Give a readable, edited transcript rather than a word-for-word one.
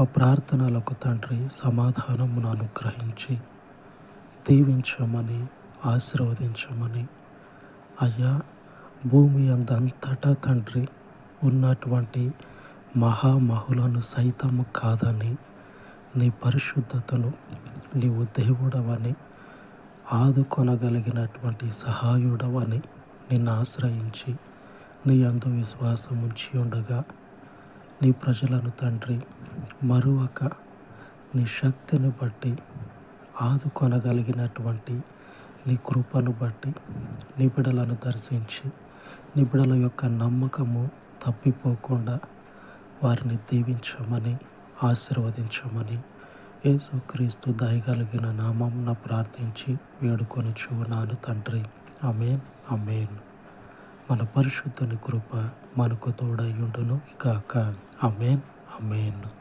మా ప్రార్థనలకు తండ్రి సమాధానమును అనుగ్రహించి దీవించమని, ఆశీర్వదించమని. అయ్యా, భూమి అందంతటా తండ్రి ఉన్నటువంటి మహామహులను సైతము కాదని, నీ పరిశుద్ధతను, నీవు దేవుడవని, ఆదుకొనగలిగినటువంటి సహాయుడవని నిన్ను ఆశ్రయించి నీ యందు విశ్వాసం ఉంచి ఉండగా, నీ ప్రజలను తండ్రి మరువక నీ శక్తిని బట్టి ఆదుకొనగలిగినటువంటి నీ కృపను బట్టి నీ బిడలను దర్శించి నీ బిడల యొక్క నమ్మకము తప్పిపోకుండా వారిని దీవించమని, ఆశీర్వదించమని యేసుక్రీస్తు దయగలిగిన నామమున ప్రార్థించి వేడుకొనుచున్నాను తండ్రి. ఆమేన్, ఆమేన్. మన పరిశుద్ధుని కృప మనకు తోడై ఉండును గాక. ఆమేన్, ఆమేన్.